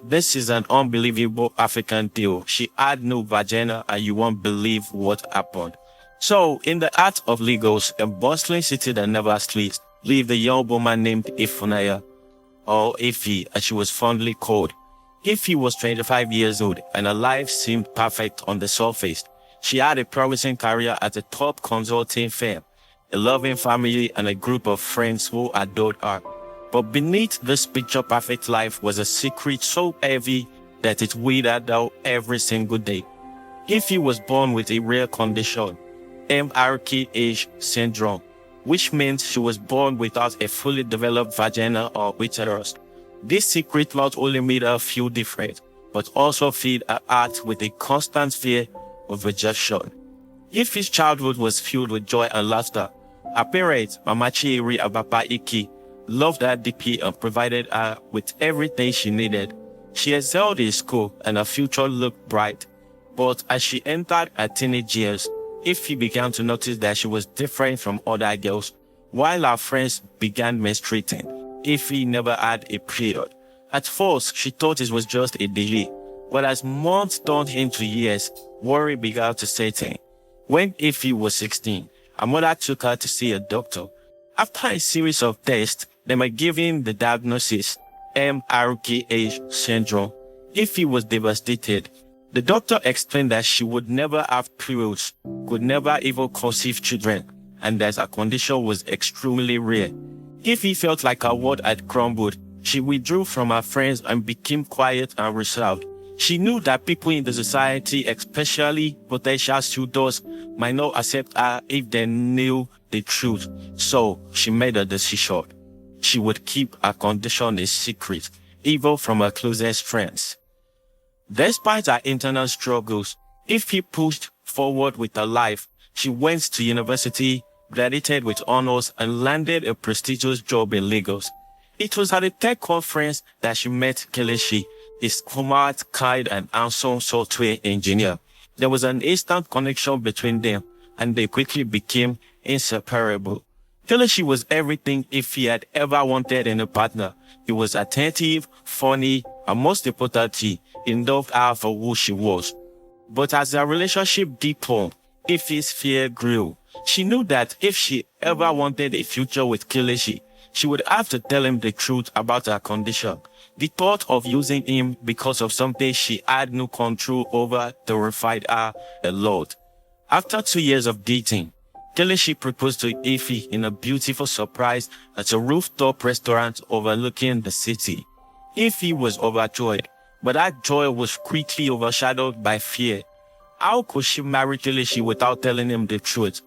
This is an unbelievable African deal. She had no vagina and you won't believe what happened. So, in the heart of Lagos, a bustling city that never sleeps, lived a young woman named Ifunaya, or Ifi as she was fondly called. Ifi was 25 years old and her life seemed perfect on the surface. She had a promising career at a top consulting firm, a loving family and a group of friends who adored her. But beneath this picture-perfect life was a secret so heavy that it weighed her down every single day. Ifi was born with a rare condition, MRKH syndrome, which means she was born without a fully developed vagina or uterus. This secret not only made her feel different, but also filled her heart with a constant fear of rejection. Ifi's childhood was filled with joy and laughter. Her parents, Mama Chieri and Papa Iki, loved her deeply and provided her with everything she needed. She excelled in school and her future looked bright. But as she entered her teenage years, Ifi began to notice that she was different from other girls. While her friends began menstruating, Ifi never had a period. At first, she thought it was just a delay. But as months turned into years, worry began to set in. When Ifi was 16, her mother took her to see a doctor. After a series of tests, they were given the diagnosis MRKH syndrome. Ifi was devastated. The doctor explained that she would never have periods, could never even conceive children, and that her condition was extremely rare. Ifi felt like her world had crumbled. She withdrew from her friends and became quiet and reserved. She knew that people in the society, especially potential suitors, might not accept her if they knew the truth. So she made a decision. She would keep her condition a secret, even from her closest friends. Despite her internal struggles, Ifi pushed forward with her life. She went to university, graduated with honors, and landed a prestigious job in Lagos. It was at a tech conference that she met Kelechi, a smart, kind, and handsome software engineer. There was an instant connection between them, and they quickly became inseparable. Kelechi was everything Ifi had ever wanted in a partner. He was attentive, funny, and most importantly, he loved her for who she was. But as their relationship deepened, Ifi's fear grew. She knew that if she ever wanted a future with Kelechi, she would have to tell him the truth about her condition. The thought of using him because of something she had no control over terrified her a lot. After 2 years of dating, Kelechi proposed to Ifi in a beautiful surprise at a rooftop restaurant overlooking the city. Ifi was overjoyed, but that joy was quickly overshadowed by fear. How could she marry Kelechi without telling him the truth?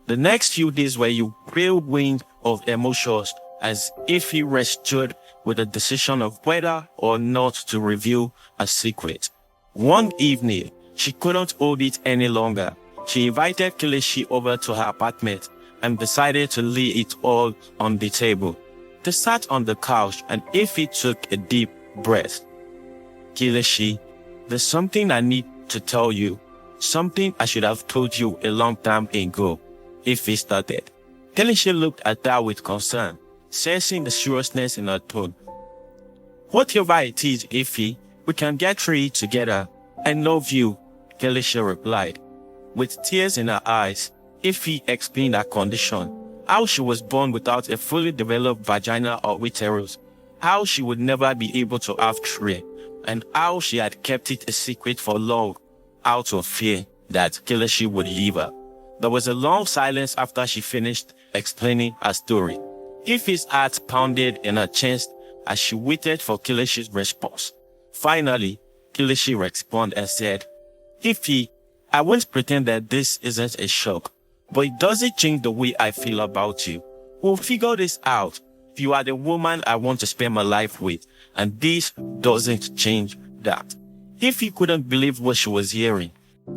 The next few days were a whirlwind of emotions as Ifi wrestled with the decision of whether or not to reveal a secret. One evening, she couldn't hold it any longer. She invited Kelechi over to her apartment and decided to lay it all on the table. They sat on the couch and Ifi took a deep breath. Kelechi, there's something I need to tell you. Something I should have told you a long time ago. Ifi started. Kelechi looked at her with concern, sensing the seriousness in her tone. Whatever it is, Ifi, we can get through it together. I love you, Kelechi replied. With tears in her eyes, Ifi explained her condition, how she was born without a fully developed vagina or uterus, how she would never be able to have children, and how she had kept it a secret for long, out of fear that Kelechi would leave her. There was a long silence after she finished explaining her story. Ifi's heart pounded in her chest as she waited for Kelechi's response. Finally, Kelechi responded and said, Ifi, I won't pretend that this isn't a shock, but it doesn't change the way I feel about you. We'll figure this out. You are the woman I want to spend my life with, and this doesn't change that. Ifi couldn't believe what she was hearing.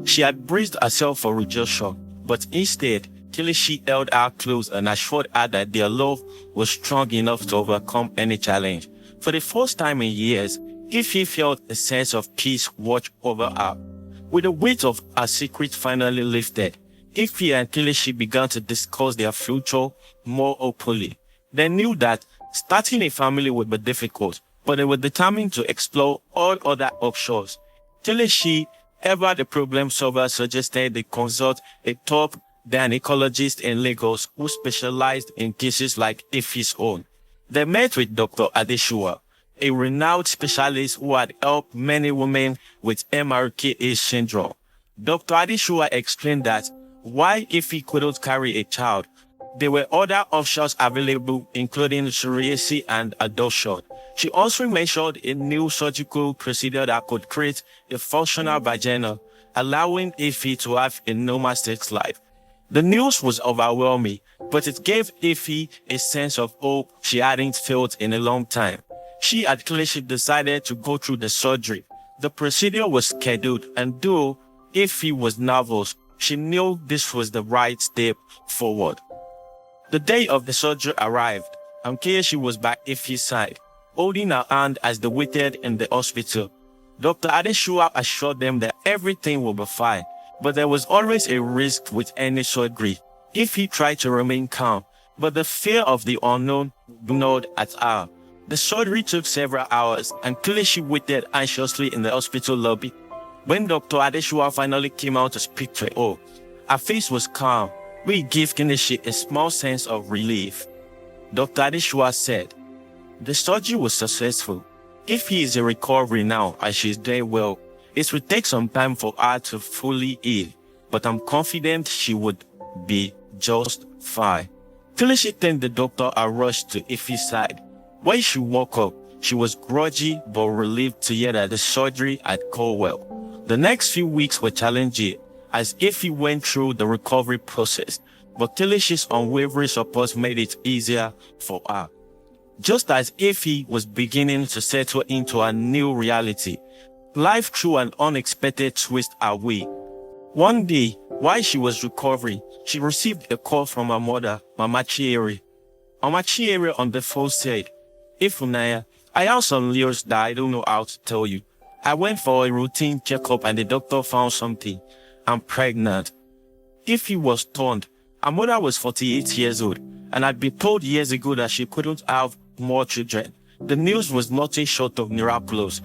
She had braced herself for rejection, but instead, Kelechi held her close and assured her that their love was strong enough to overcome any challenge. For the first time in years, Ifi felt a sense of peace wash over her. With the weight of her secret finally lifted, Ifi and Kelechi began to discuss their future more openly. They knew that starting a family would be difficult, but they were determined to explore all other options. Till she, ever the problem solver, suggested they consult a top gynecologist in Lagos who specialized in cases like Ife's own. They met with Dr. Adeshua, a renowned specialist who had helped many women with MRKA syndrome. Dr. Adeshua explained that why Ife couldn't carry a child, there were other options available, including surrogacy and adoption. She also mentioned a new surgical procedure that could create a functional vagina, allowing Ife to have a normal sex life. The news was overwhelming, but it gave Ife a sense of hope she hadn't felt in a long time. She had clearly decided to go through the surgery. The procedure was scheduled, and though Ife was nervous, she knew this was the right step forward. The day of the surgery arrived, and Keishi was by Ife's side, holding her hand as they waited in the hospital. Dr. Adeshua assured them that everything would be fine, but there was always a risk with any surgery. Ife tried to remain calm, but the fear of the unknown gnawed at her. The surgery took several hours, and Keishi waited anxiously in the hospital lobby. When Dr. Adeshua finally came out to speak to her, her face was calm. We gave Keishi a small sense of relief. Dr. Adeshua said, "The surgery was successful. If he is in recovery now and she is doing well, it will take some time for her to fully heal, but I'm confident she would be just fine." Keishi thanked the doctor and rushed to Ife's side. When she woke up, she was groggy but relieved to hear that the surgery had gone well. The next few weeks were challenging as Ife went through the recovery process, but Keishi's unwavering support made it easier for her. Just as Ife was beginning to settle into a new reality, life threw an unexpected twist her way. One day, while she was recovering, she received a call from her mother, Mama Chiere. Mama Chiere on the phone said, "Ifunaya, I have some news that I don't know how to tell you. I went for a routine checkup and the doctor found something. I'm pregnant." Ife was stunned. Her mother was 48 years old and had been told years ago that she couldn't have more children. The news was nothing short of miraculous.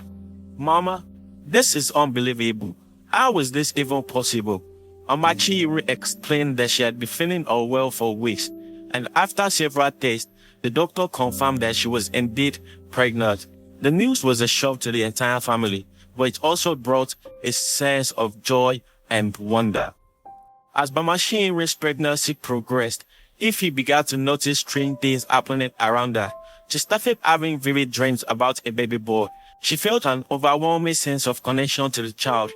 "Mama, this is unbelievable. How is this even possible?" Amachi explained that she had been feeling unwell for weeks, and after several tests, the doctor confirmed that she was indeed pregnant. The news was a shock to the entire family, but it also brought a sense of joy and wonder. As Bamashi's pregnancy progressed, Ife began to notice strange things happening around her. She started having vivid dreams about a baby boy. She felt an overwhelming sense of connection to the child.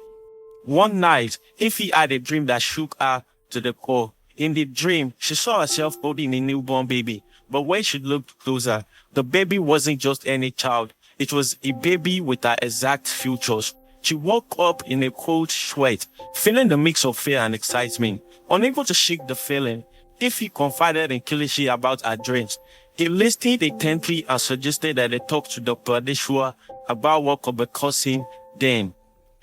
One night, Ife had a dream that shook her to the core. In the dream, she saw herself holding a newborn baby, but when she looked closer, the baby wasn't just any child. It was a baby with her exact features. She woke up in a cold sweat, feeling the mix of fear and excitement. Unable to shake the feeling, Ife confided in Keishi about her dreams. He listened intently and suggested that they talk to Dr. Adeshua about what could be causing them.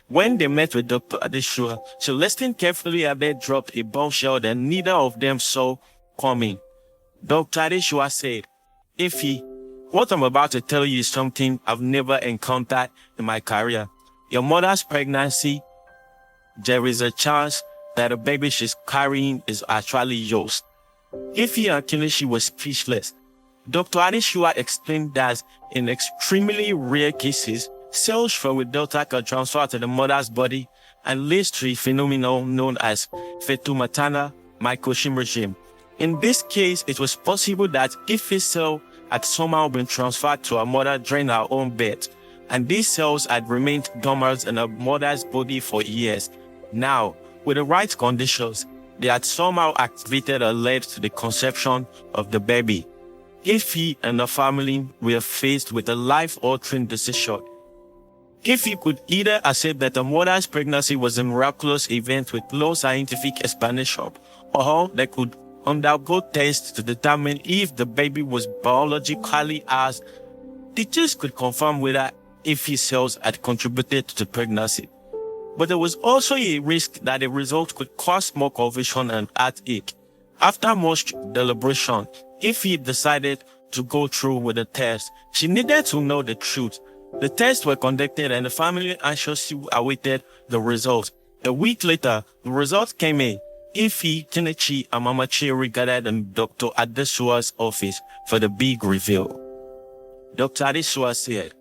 When they met with Dr. Adeshua, she listened carefully and then dropped a bombshell that neither of them saw coming. Dr. Adeshua said, "Ife, what I'm about to tell you is something I've never encountered in my career. Your mother's pregnancy, there is a chance that the baby she's carrying is actually yours." Ife and Keishi were speechless. Dr. Adeshua explained that in extremely rare cases, cells from a daughter can transfer to the mother's body and leads to a phenomenon known as fetal-maternal microhemorrhage. In this case, it was possible that Ife's cell had somehow been transferred to her mother during her own birth, and these cells had remained dormant in her mother's body for years. Now, with the right conditions, they had somehow activated and led to the conception of the baby. Ife and her family were faced with a life-altering decision. Ife could either accept that her mother's pregnancy was a miraculous event with no scientific explanation, or they could undergo tests to determine if the baby was biologically ours. Teachers could confirm whether Ife's cells had contributed to the pregnancy. But there was also a risk that the result could cause more confusion and heartache. After much deliberation, Ife decided to go through with the test. She needed to know the truth. The tests were conducted and the family anxiously awaited the results. A week later, the results came in. Ify, Kelechi, and Mama Chiri gathered in Dr. Adesuwa's office for the big reveal. Dr. Adesuwa said,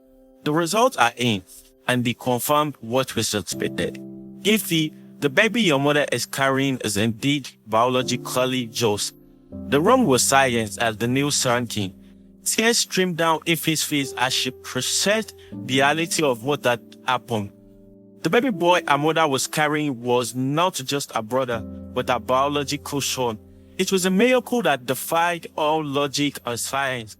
"The results are in, and they confirmed what was expected. Ify, the baby your mother is carrying is indeed biologically yours." The room was silent as the news sank in. Tears streamed down Ify's face as she processed the reality of what had happened. The baby boy her mother was carrying was not just a brother, but a biological son. It was a miracle that defied all logic and science.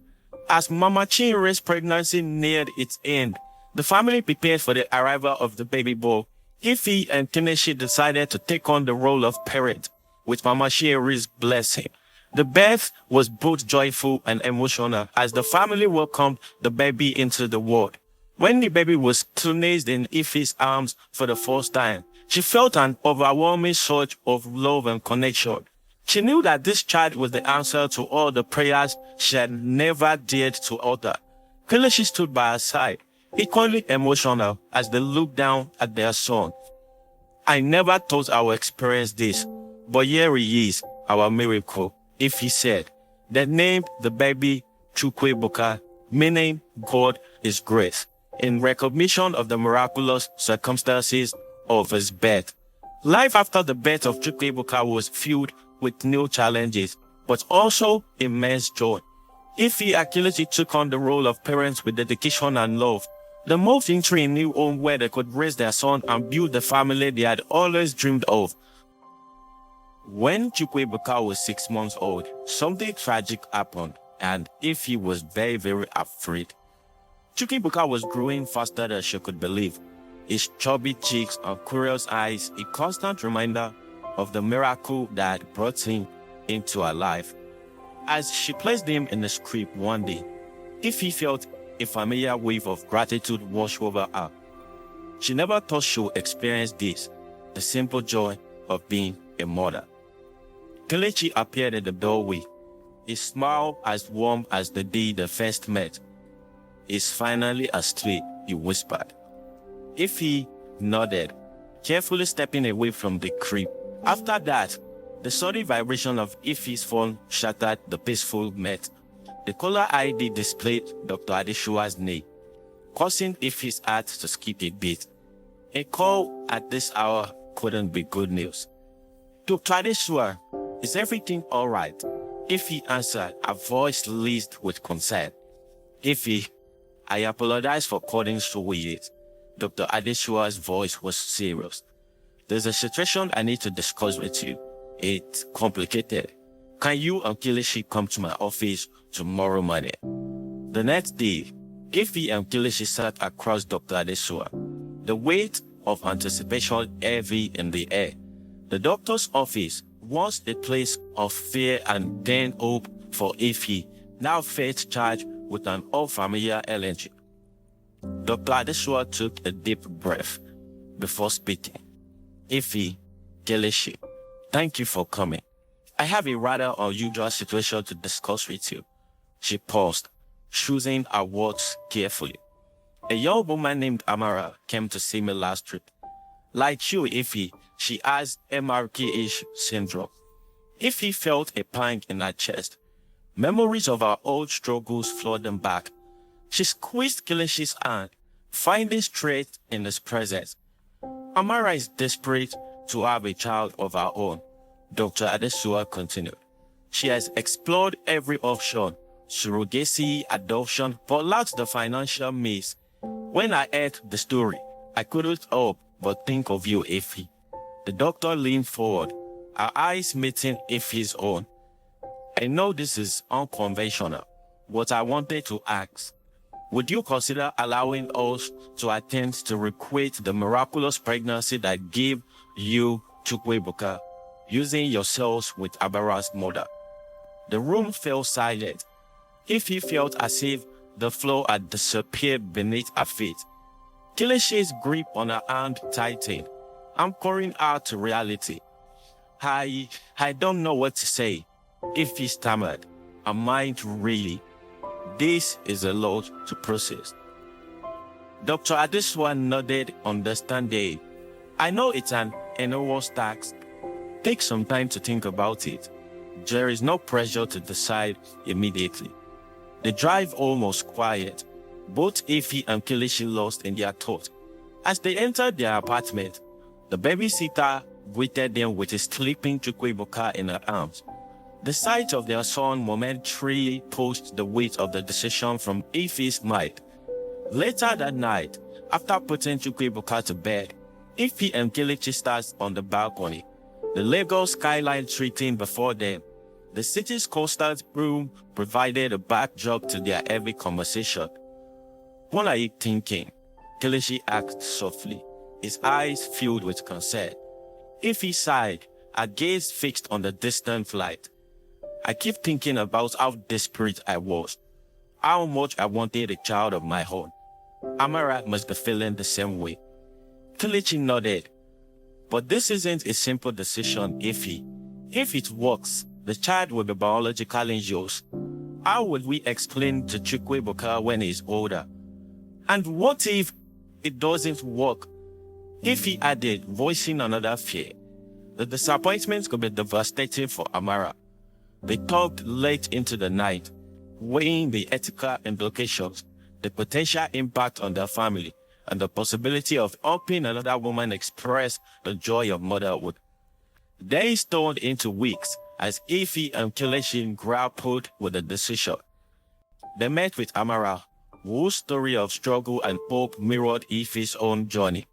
As Mama Chiri's pregnancy neared its end, the family prepared for the arrival of the baby boy. Ify and Kelechi decided to take on the role of parent, with Mama Chiri's blessing. The birth was both joyful and emotional as the family welcomed the baby into the world. When the baby was placed in Ify's arms for the first time, she felt an overwhelming surge of love and connection. She knew that this child was the answer to all the prayers she had never dared to utter. Kelechi stood by her side, equally emotional as they looked down at their son. "I never thought I would experience this, but here he is, our miracle," Ify said. They named the baby Chukwuebuka, meaning God is grace, in recognition of the miraculous circumstances of his birth. Life after the birth of Chukwuebuka was filled with new challenges, but also immense joy. Ify and Kelechi took on the role of parents with dedication and love. They moved into a new home where they could raise their son and build the family they had always dreamed of. When Chukwuebuka was 6 months old, something tragic happened, and Ify was very, very afraid. Chukwuebuka was growing faster than she could believe. His chubby cheeks and curious eyes, a constant reminder of the miracle that brought him into her life. As she placed him in the crib one day, Ify felt a familiar wave of gratitude wash over her. She never thought she would experience this, the simple joy of being a mother. Kelechi appeared at the doorway, his smile as warm as the day they first met. "He's finally asleep," he whispered. Ify nodded, carefully stepping away from the crib. After that, the sudden vibration of Ify's phone shattered the peaceful met. The caller ID displayed Dr. Adesuwa's name, causing Ify's heart to skip a beat. A call at this hour couldn't be good news. "Dr. Adesuwa, is everything all right?" Ify answered, her voice laced with concern. "Ify, I apologize for calling so late." Dr. Adesuwa's voice was serious. "There's a situation I need to discuss with you. It's complicated. Can you and Kelechi come to my office tomorrow morning?" The next day, Ify and Kelechi sat across Dr. Adesuwa, the weight of anticipation heavy in the air. The doctor's office, once a place of fear and then hope for Ify, now felt charged with an unfamiliar energy. Dr. Adesuwa took a deep breath before speaking. "Ify, Kelechi, thank you for coming. I have a rather unusual situation to discuss with you." She paused, choosing her words carefully. "A young woman named Amara came to see me last week. Like you, Ify, she has MRKH syndrome." Ify felt a pang in her chest. Memories of her old struggles flooded back. She squeezed Kelechi's hand, finding strength in his presence. "Amara is desperate to have a child of her own," Dr. Adesuwa continued. "She has explored every option, surrogacy, adoption, but lacks the financial means. When I heard the story, I couldn't help but think of you, Ify." The doctor leaned forward, her eyes meeting Ify's own. "I know this is unconventional, but I wanted to ask, would you consider allowing us to attempt to recreate the miraculous pregnancy that gave you Chukwuebuka, using your cells with Amara's mother?" The room fell silent. Ify felt as if the floor had disappeared beneath her feet. Kelechi's grip on her hand tightened, anchoring her to reality. I don't know what to say," Ify stammered. Her mind really. This is a lot to process. Dr. Adeswa nodded understanding. I know it's an enormous task. Take some time to think about it. There is no pressure to decide immediately. The drive almost quiet. Both Ify and Kelechi lost in their thought. As they entered their apartment, the babysitter greeted them with a sleeping Chukwuebuka in her arms. The sight of their son momentarily pushed the weight of the decision from Ify's mind. Later that night, after putting Chukwuebuka to bed, Ify and Kelechi sat on the balcony, the Lagos skyline treating before them. The city's constant boom provided a backdrop to their heavy conversation. What are you thinking? Kelechi asked softly, his eyes filled with concern. Ify sighed, her gaze fixed on the distant light. I keep thinking about how desperate I was, how much I wanted a child of my own. Amara must be feeling the same way. Kelechi nodded. But this isn't a simple decision, Ify. If it works, the child will be biologically yours. How would we explain to Chukwuebuka when he's older? And what if it doesn't work? Ify added, voicing another fear. The disappointment could be devastating for Amara. They talked late into the night, weighing the ethical implications, the potential impact on their family, and the possibility of helping another woman express the joy of motherhood. Days turned into weeks as Ify and Kelechi grappled with the decision. They met with Amara, whose story of struggle and hope mirrored Ify's own journey.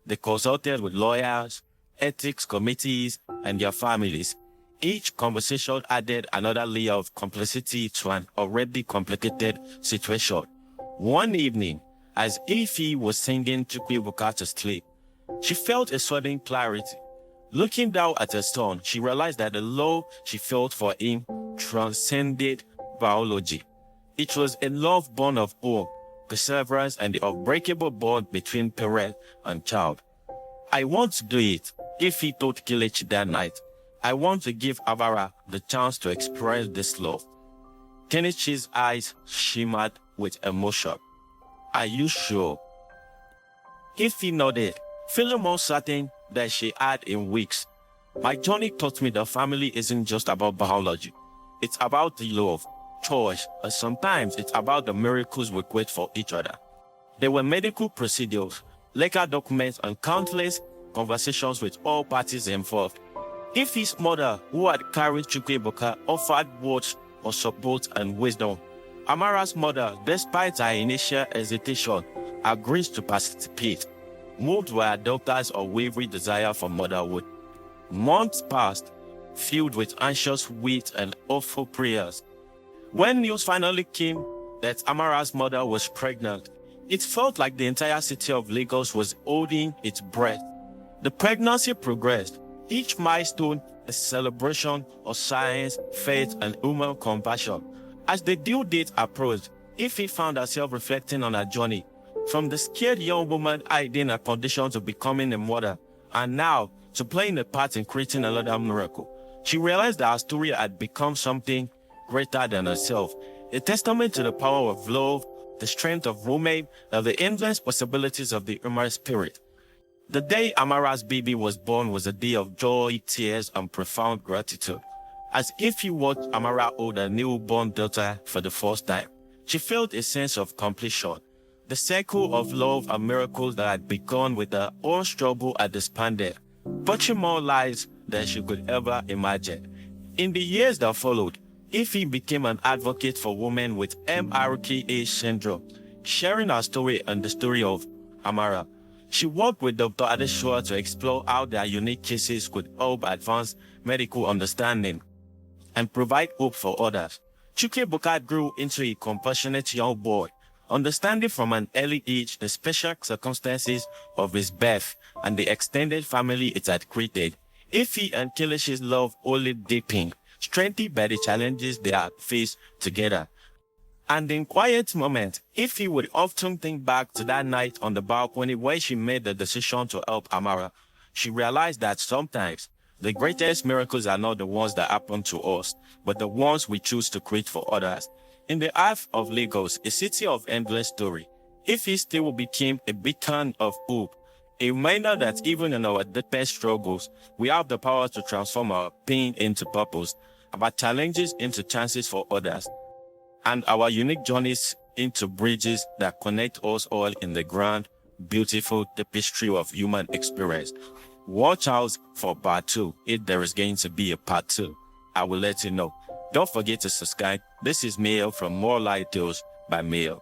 They consulted with lawyers, ethics committees, and their families. Each conversation added another layer of complexity to an already complicated situation. One evening, as Ify was singing Chukwuebuka to sleep, she felt a sudden clarity. Looking down at her son, she realized that the love she felt for him transcended biology. It was a love born of hope, perseverance, and the unbreakable bond between parent and child. I want to do it, Ify told Kelechi that night. I want to give Amara the chance to express this love. Kelechi's eyes shimmered with emotion. Are you sure? Ify nodded, feeling more certain than she had in weeks. My journey taught me that family isn't just about biology. It's about the love, choice, and sometimes it's about the miracles we create for each other. There were medical procedures, legal documents, and countless conversations with all parties involved. Ify's mother, who had carried Chukwuebuka, offered words of support and wisdom. Amara's mother, despite her initial hesitation, agreed to participate, moved by her daughter's unwavering desire for motherhood. Months passed, filled with anxious wait and hopeful prayers. When news finally came that Amara's mother was pregnant, it felt like the entire city of Lagos was holding its breath. The pregnancy progressed, each milestone a celebration of science, faith, and human compassion. As the due date approached, Ify found herself reflecting on her journey, from the scared young woman hiding her condition to becoming a mother, and now to playing a part in creating another miracle. She realized that her story had become something greater than herself, a testament to the power of love, the strength of women, and the endless possibilities of the human spirit. The day Amara's baby was born was a day of joy, tears, and profound gratitude. As Ify watched Amara hold her newborn daughter for the first time, she felt a sense of completion. The circle of love and miracles that had begun with her own struggle had expanded, touching more lives than she could ever imagine. In the years that followed, Ify became an advocate for women with MRKA syndrome, sharing her story and the story of Amara. She worked with Dr. Adeswa to explore how their unique cases could help advance medical understanding and provide hope for others. Chukwuebuka grew into a compassionate young boy, understanding from an early age the special circumstances of his birth and the extended family it had created. Ify and Kelechi's love only deepened, strengthened by the challenges they had faced together. And in quiet moments, Ify would often think back to that night on the balcony where she made the decision to help Amara. She realized that sometimes the greatest miracles are not the ones that happen to us, but the ones we choose to create for others. In the heart of Lagos, a city of endless story, if history will become a beacon of hope, a reminder that even in our deepest struggles, we have the power to transform our pain into purpose, our challenges into chances for others, and our unique journeys into bridges that connect us all in the grand, beautiful tapestry of human experience. Watch out for part 2 if there is going to be a part 2. I will let you know. Don't forget to subscribe. This is Mail from More Light Tales by Mail.